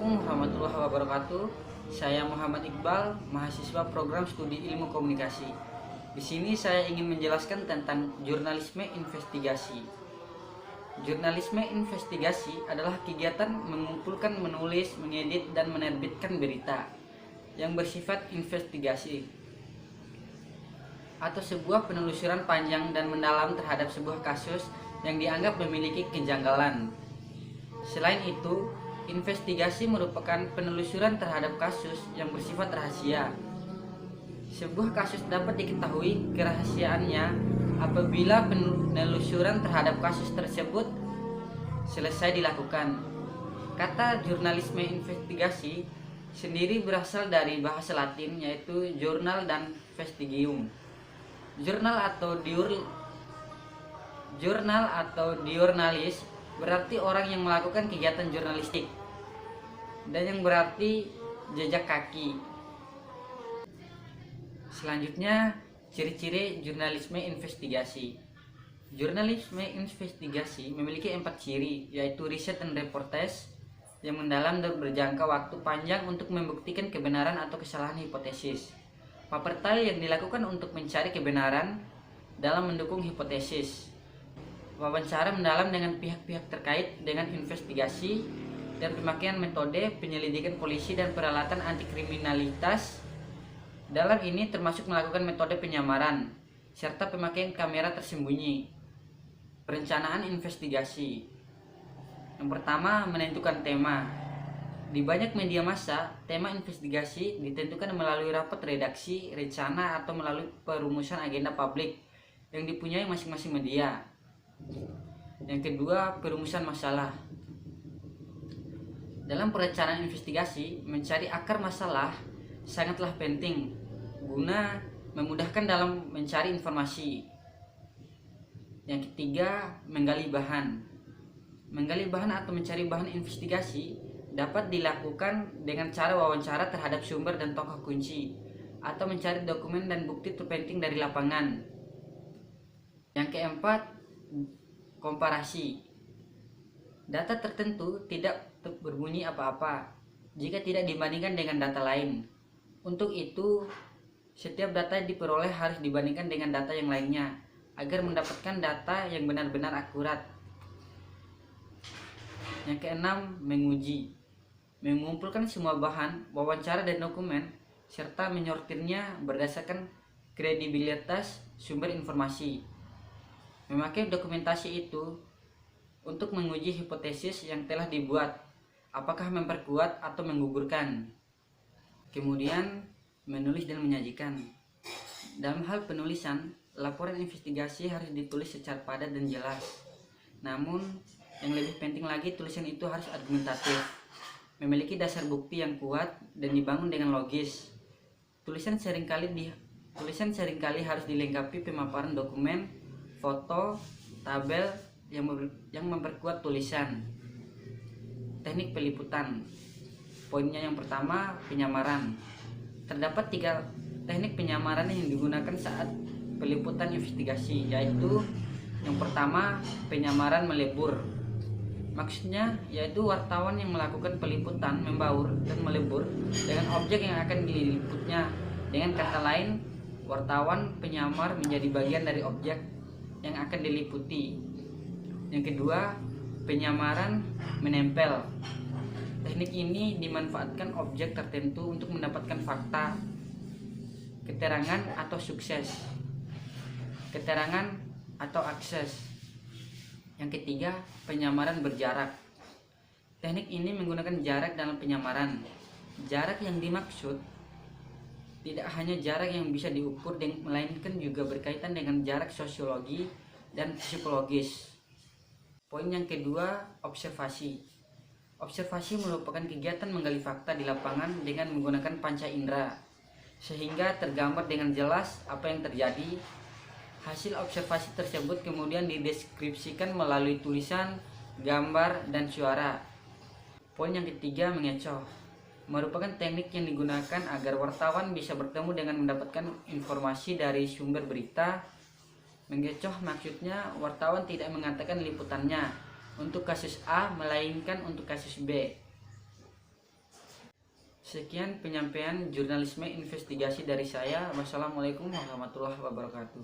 Assalamualaikum warahmatullahi wabarakatuh. Saya Muhammad Iqbal, mahasiswa program studi ilmu komunikasi. Di sini saya ingin menjelaskan tentang jurnalisme investigasi. Jurnalisme investigasi adalah kegiatan mengumpulkan, menulis, mengedit, dan menerbitkan berita yang bersifat investigasi atau sebuah penelusuran panjang dan mendalam terhadap sebuah kasus yang dianggap memiliki kejanggalan. Selain itu, investigasi merupakan penelusuran terhadap kasus yang bersifat rahasia. Sebuah kasus dapat diketahui kerahasiaannya apabila penelusuran terhadap kasus tersebut selesai dilakukan. Kata jurnalisme investigasi sendiri berasal dari bahasa Latin yaitu jurnal dan vestigium. Jurnal atau diurnalis berarti orang yang melakukan kegiatan jurnalistik, dan yang berarti jejak kaki. Selanjutnya, ciri-ciri jurnalisme investigasi. Jurnalisme investigasi memiliki 4 ciri, yaitu riset dan reportage yang mendalam dan berjangka waktu panjang untuk membuktikan kebenaran atau kesalahan hipotesis. Papertai yang dilakukan untuk mencari kebenaran dalam mendukung hipotesis. Wawancara mendalam dengan pihak-pihak terkait dengan investigasi, dan pemakaian metode penyelidikan polisi dan peralatan anti kriminalitas. Dalam ini termasuk melakukan metode penyamaran serta pemakaian kamera tersembunyi. Perencanaan investigasi. Yang pertama, menentukan tema. Di banyak media massa, tema investigasi ditentukan melalui rapat redaksi, rencana, atau melalui perumusan agenda publik yang dipunyai masing-masing media. Yang kedua, perumusan masalah. Dalam perencanaan investigasi, mencari akar masalah sangatlah penting guna memudahkan dalam mencari informasi. Yang ketiga, menggali bahan. Menggali bahan atau mencari bahan investigasi dapat dilakukan dengan cara wawancara terhadap sumber dan tokoh kunci, atau mencari dokumen dan bukti terpenting dari lapangan. Yang keempat, komparasi. Data tertentu tidak berbunyi apa-apa jika tidak dibandingkan dengan data lain. Untuk itu, setiap data yang diperoleh harus dibandingkan dengan data yang lainnya agar mendapatkan data yang benar-benar akurat. Yang keenam, menguji. Mengumpulkan semua bahan, wawancara dan dokumen serta menyortirnya berdasarkan kredibilitas sumber informasi. Memakai dokumentasi itu untuk menguji hipotesis yang telah dibuat, apakah memperkuat atau menggugurkan. Kemudian, menulis dan menyajikan. Dalam hal penulisan, laporan investigasi harus ditulis secara padat dan jelas. Namun, yang lebih penting lagi, tulisan itu harus argumentatif, memiliki dasar bukti yang kuat dan dibangun dengan logis. Tulisan seringkali harus dilengkapi pemaparan dokumen, foto, tabel yang memperkuat tulisan. Teknik peliputan. Poinnya yang pertama, penyamaran. Terdapat 3 teknik penyamaran yang digunakan saat peliputan investigasi, yaitu yang pertama, penyamaran melebur. Maksudnya yaitu wartawan yang melakukan peliputan membaur dan melebur dengan objek yang akan diliputnya. Dengan kata lain, wartawan penyamar menjadi bagian dari objek yang akan diliputi. Yang kedua, penyamaran menempel. Teknik ini dimanfaatkan objek tertentu untuk mendapatkan fakta, keterangan atau akses. Yang ketiga, penyamaran berjarak. Teknik ini menggunakan jarak dalam penyamaran. Jarak yang dimaksud tidak hanya jarak yang bisa diukur, melainkan juga berkaitan dengan jarak sosiologi dan psikologis. Poin yang kedua, observasi. Observasi merupakan kegiatan menggali fakta di lapangan dengan menggunakan panca indera, sehingga tergambar dengan jelas apa yang terjadi. Hasil observasi tersebut kemudian dideskripsikan melalui tulisan, gambar, dan suara. Poin yang ketiga, mengecoh. Merupakan teknik yang digunakan agar wartawan bisa bertemu dengan mendapatkan informasi dari sumber berita. Mengecoh maksudnya wartawan tidak mengatakan liputannya untuk kasus A melainkan untuk kasus B. Sekian penyampaian jurnalisme investigasi dari saya. Wassalamualaikum warahmatullahi wabarakatuh.